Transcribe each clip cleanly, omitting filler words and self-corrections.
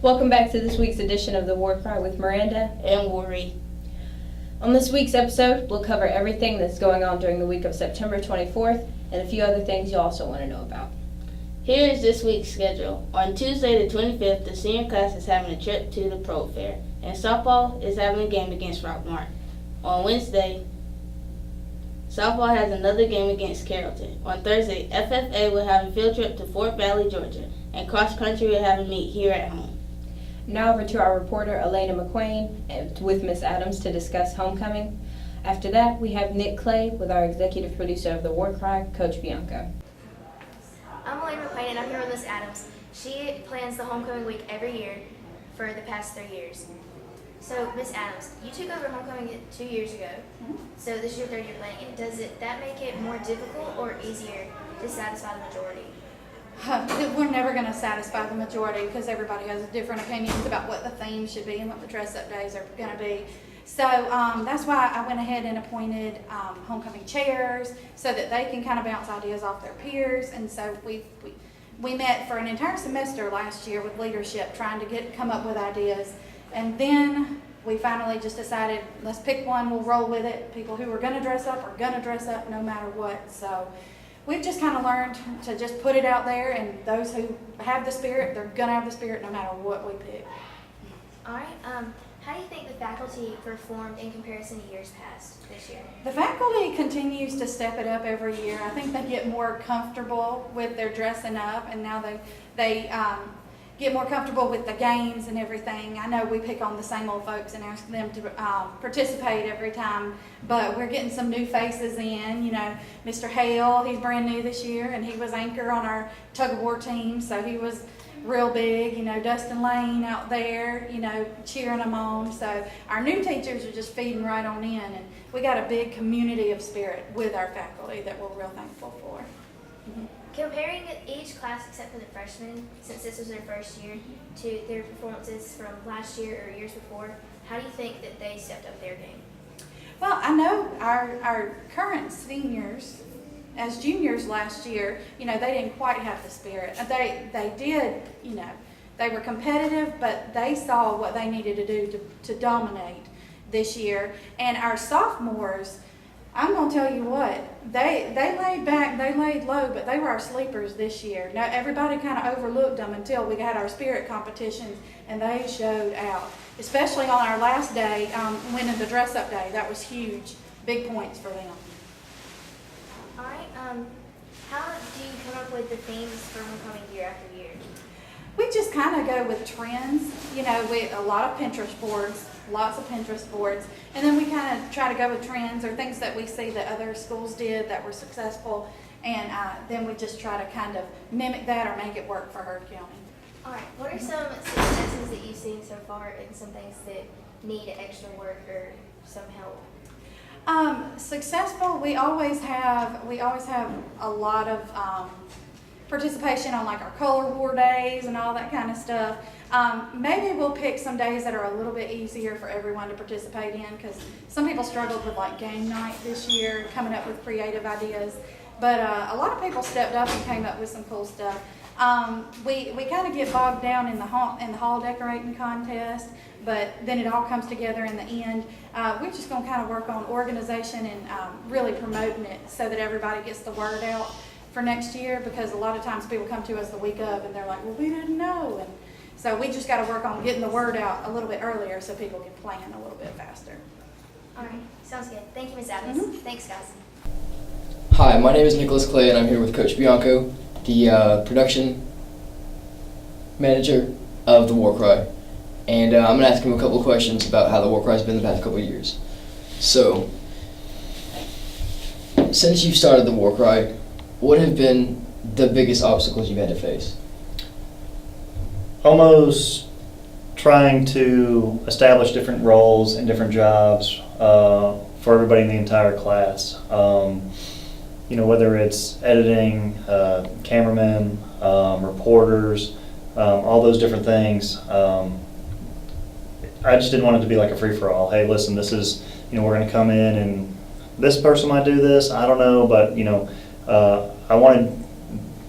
Welcome back to this week's edition of the War Cry with Miranda and Worry. On this week's episode, we'll cover everything that's going on during the week of September 24th and a few other things you also want to know about. Here is this week's schedule. On Tuesday the 25th, the senior class is having a trip to the Pro Fair, and softball is having a game against Rockmart. On Wednesday, softball has another game against Carrollton. On Thursday, FFA will have a field trip to Fort Valley, Georgia, and cross country will have a meet here at home. Now over to our reporter Elena McQueen with Miss Adams to discuss homecoming. After that, we have Nick Clay with our executive producer of the War Cry, Coach Bianco. I'm Elena McQueen and I'm here with Miss Adams. She plans the homecoming week every year for the past 3 years. So, Miss Adams, you took over homecoming 2 years ago. So this is your third year planning it. Does that make it more difficult or easier to satisfy the majority? We're never going to satisfy the majority because everybody has different opinions about what the theme should be and what the dress-up days are going to be. So that's why I went ahead and appointed homecoming chairs so that they can kind of bounce ideas off their peers. And so we met for an entire semester last year with leadership trying to come up with ideas. And then we finally just decided, let's pick one, we'll roll with it. People who are going to dress up are going to dress up no matter what. So we've just kind of learned to just put it out there, and those who have the spirit, they're going to have the spirit no matter what we pick. All right. How do you think the faculty performed in comparison to years past this year? The faculty continues to step it up every year. I think they get more comfortable with their dressing up, and now they get more comfortable with the games and everything. I know we pick on the same old folks and ask them to participate every time, but we're getting some new faces in. You know, Mr. Hale, he's brand new this year, and he was anchor on our tug-of-war team, so he was real big. You know, Dustin Lane out there, you know, cheering them on. So our new teachers are just feeding right on in, and we got a big community of spirit with our faculty that we're real thankful for. Mm-hmm. Comparing each class except for the freshmen, since this was their first year, to their performances from last year or years before, how do you think that they stepped up their game? Well, I know our current seniors, as juniors last year, you know, they didn't quite have the spirit. They did, you know, they were competitive, but they saw what they needed to do to dominate this year. And our sophomores, I'm going to tell you what, they laid back, they laid low, but they were our sleepers this year. Now, everybody kind of overlooked them until we had our spirit competitions, and they showed out, especially on our last day, winning the dress-up day. That was huge, big points for them. All right. How do you come up with the themes for homecoming year after year? We just kind of go with trends, you know, a lot of Pinterest boards, lots of Pinterest boards, and then we kind of try to go with trends or things that we see that other schools did that were successful, and then we just try to kind of mimic that or make it work for Heard County. All right. What are some successes that you've seen so far and some things that need extra work or some help? Successful, we always have a lot of participation on like our color war days and all that kind of stuff. Maybe we'll pick some days that are a little bit easier for everyone to participate in, because some people struggled with like game night this year, coming up with creative ideas. But a lot of people stepped up and came up with some cool stuff. We kind of get bogged down in the hall decorating contest, but then it all comes together in the end. We're just going to kind of work on organization and really promoting it so that everybody gets the word out for next year, because a lot of times people come to us the week of and they're like, well, we didn't know. And so we just got to work on getting the word out a little bit earlier so people can plan a little bit faster. All right. Sounds good. Thank you, Ms. Adams. Mm-hmm. Thanks, guys. Hi, my name is Nicholas Clay, and I'm here with Coach Bianco, the production manager of the War Cry. And I'm going to ask him a couple of questions about how the War Cry has been the past couple of years. So, since you've started the War Cry, what have been the biggest obstacles you've had to face? Almost trying to establish different roles and different jobs for everybody in the entire class. You know, whether it's editing, cameramen, reporters, all those different things. I just didn't want it to be like a free-for-all. Hey, listen, this is, you know, we're going to come in and this person might do this, I don't know, but, you know, I wanted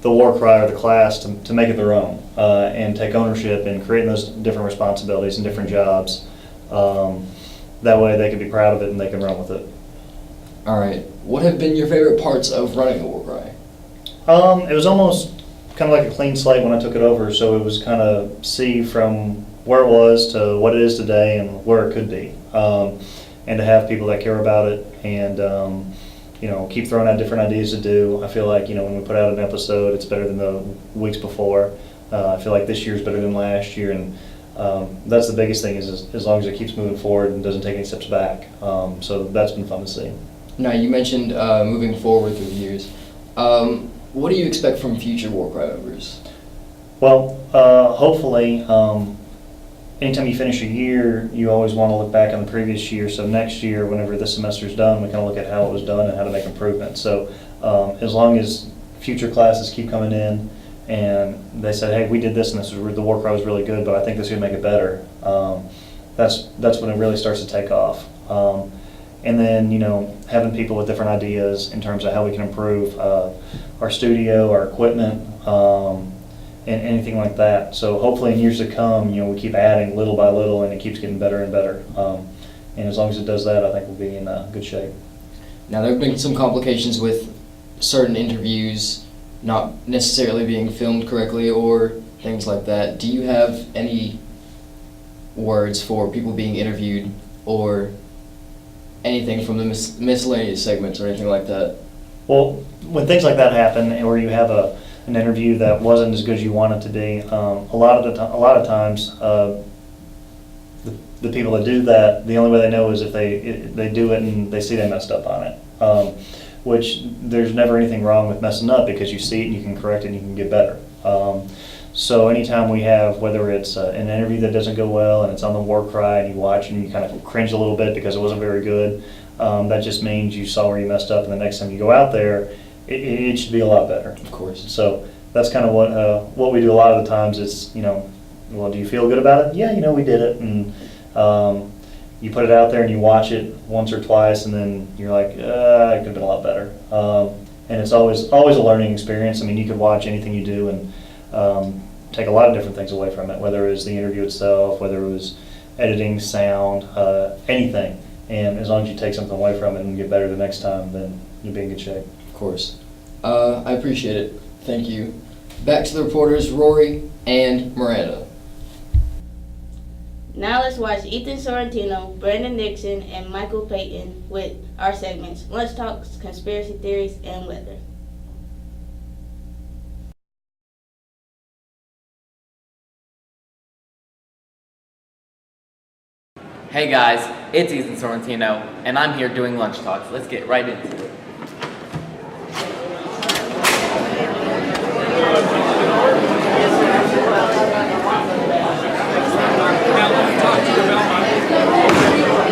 the war cry or the class to make it their own and take ownership in creating those different responsibilities and different jobs. That way they can be proud of it and they can run with it. All right. What have been your favorite parts of running the War Cry? It was almost kind of like a clean slate when I took it over, so it was kind of see from where it was to what it is today and where it could be. And to have people that care about it and, keep throwing out different ideas to do. I feel like, when we put out an episode, it's better than the weeks before. I feel like this year's better than last year, and that's the biggest thing is as long as it keeps moving forward and doesn't take any steps back. So that's been fun to see. Now, you mentioned moving forward through the years. What do you expect from future War Cry members? Well, hopefully, anytime you finish a year, you always want to look back on the previous year. So next year, whenever this semester's done, we kind of look at how it was done and how to make improvements. So as long as future classes keep coming in and they said, hey, we did this and the War Cry was really good, but I think this would make it better, that's when it really starts to take off. And then, having people with different ideas in terms of how we can improve our studio, our equipment, and anything like that. So hopefully in years to come, we keep adding little by little and it keeps getting better and better. And as long as it does that, I think we'll be in good shape. Now, there have been some complications with certain interviews not necessarily being filmed correctly or things like that. Do you have any words for people being interviewed or anything from the miscellaneous segments or anything like that? Well, when things like that happen, or you have an interview that wasn't as good as you want it to be, a lot of times, the people that do that, the only way they know is if they do it and they see they messed up on it. Which there's never anything wrong with messing up because you see it and you can correct it and you can get better. So anytime we have, whether it's an interview that doesn't go well and it's on the War Cry and you watch and you kind of cringe a little bit because it wasn't very good, that just means you saw where you messed up, and the next time you go out there, it should be a lot better. Of course. So that's kind of what we do a lot of the times is, well, do you feel good about it? Yeah, we did it. And you put it out there and you watch it once or twice, and then you're like, it could have been a lot better. And it's always a learning experience. I mean, you could watch anything you do and take a lot of different things away from it, whether it was the interview itself, whether it was editing, sound, anything. And as long as you take something away from it and get better the next time, then you'll be in good shape. Of course. I appreciate it. Thank you. Back to the reporters, Rory and Miranda. Now let's watch Ethan Sorrentino, Brandon Nixon, and Michael Payton with our segments, Lunch Talks, Conspiracy Theories, and Weather. Hey guys, it's Ethan Sorrentino, and I'm here doing Lunch Talks. Let's get right into it.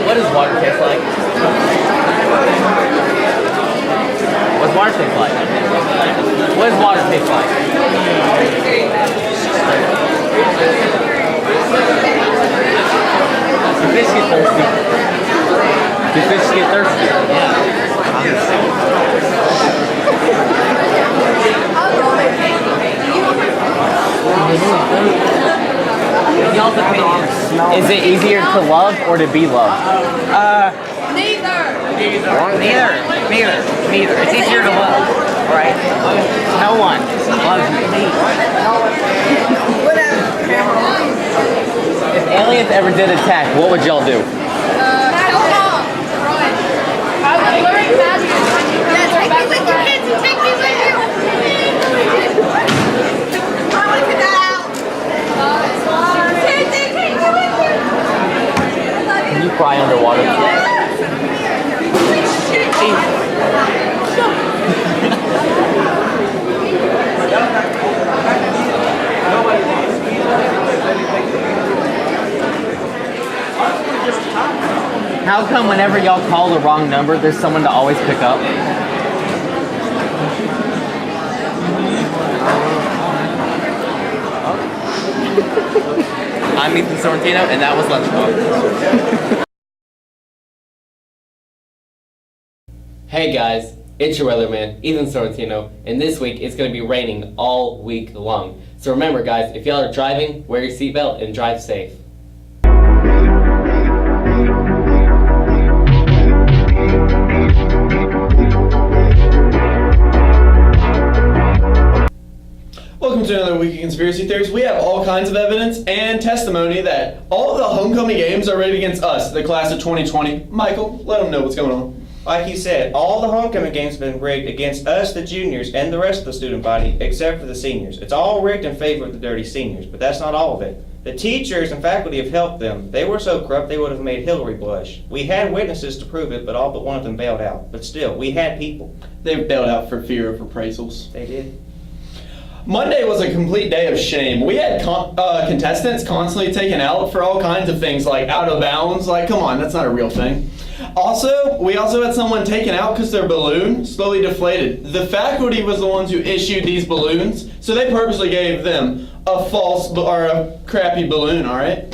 What does water taste like? What does water taste like? What does water taste like? Do fish get thirsty? Do fish get thirsty? In y'all's opinion, is it easier to love or to be loved? Neither. It's easier to love, right? No one loves me. If aliens ever did attack, what would y'all do? Can you cry underwater? How come whenever y'all call the wrong number, there's someone to always pick up? I'm Ethan Sorrentino, and that was Lunch Talk. Hey guys, It's your weatherman, Ethan Sorrentino, and this week it's going to be raining all week long. So remember, guys, if y'all are driving, wear your seatbelt and drive safe. Welcome to another week of Conspiracy Theories. We have all kinds of evidence and testimony that all of the homecoming games are rigged against us, the class of 2020. Michael, let them know what's going on. Like you said, all the homecoming games have been rigged against us, the juniors, and the rest of the student body, except for the seniors. It's all rigged in favor of the dirty seniors, but that's not all of it. The teachers and faculty have helped them. They were so corrupt they would have made Hillary blush. We had witnesses to prove it, but all but one of them bailed out. But still, we had people. They bailed out for fear of reprisals. They did. Monday was a complete day of shame. We had contestants constantly taken out for all kinds of things, like out of bounds. Like, come on, that's not a real thing. We also had someone taken out because their balloon slowly deflated. The faculty was the ones who issued these balloons, so they purposely gave them a false or a crappy balloon, all right?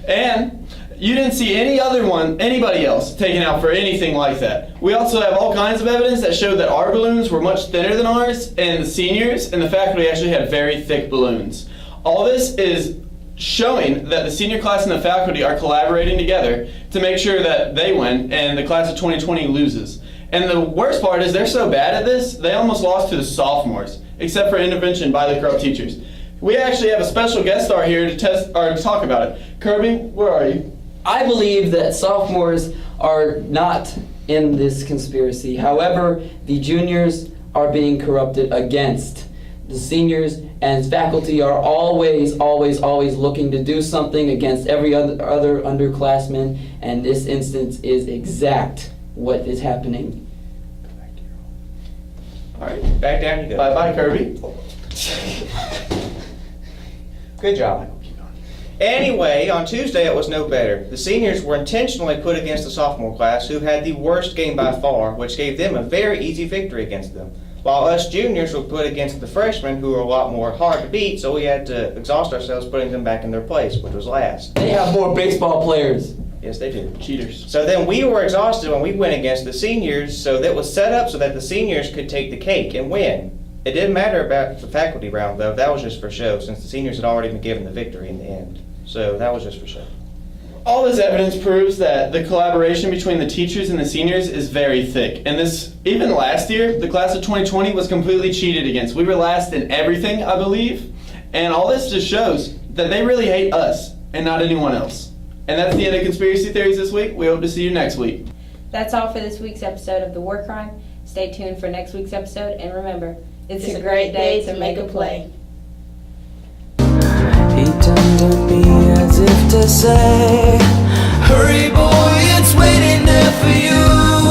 And you didn't see anybody else taken out for anything like that. We also have all kinds of evidence that showed that our balloons were much thinner than ours, and the seniors and the faculty actually had very thick balloons. All this is showing that the senior class and the faculty are collaborating together to make sure that they win and the class of 2020 loses. And the worst part is they're so bad at this, they almost lost to the sophomores, except for intervention by the corrupt teachers. We actually have a special guest star here to talk about it. Kirby, where are you? I believe that sophomores are not in this conspiracy. However, the juniors are being corrupted against. The seniors and faculty are always looking to do something against every other underclassman, and this instance is exact what is happening. All right, back down you go. Bye-bye, Kirby. Good job. Anyway, on Tuesday it was no better. The seniors were intentionally put against the sophomore class, who had the worst game by far, which gave them a very easy victory against them. While us juniors were put against the freshmen, who were a lot more hard to beat, so we had to exhaust ourselves putting them back in their place, which was last. They have more baseball players. Yes, they do. Cheaters. So then we were exhausted when we went against the seniors, so that was set up so that the seniors could take the cake and win. It didn't matter about the faculty round, though. That was just for show, since the seniors had already been given the victory in the end. So that was just for show. All this evidence proves that the collaboration between the teachers and the seniors is very thick. And this, even last year, the class of 2020 was completely cheated against. We were last in everything, I believe. And all this just shows that they really hate us and not anyone else. And that's the end of Conspiracy Theories this week. We hope to see you next week. That's all for this week's episode of The War Cry. Stay tuned for next week's episode, and remember, it's a great day to make a play. He turned to me as if to say, hurry boy, it's waiting there for you.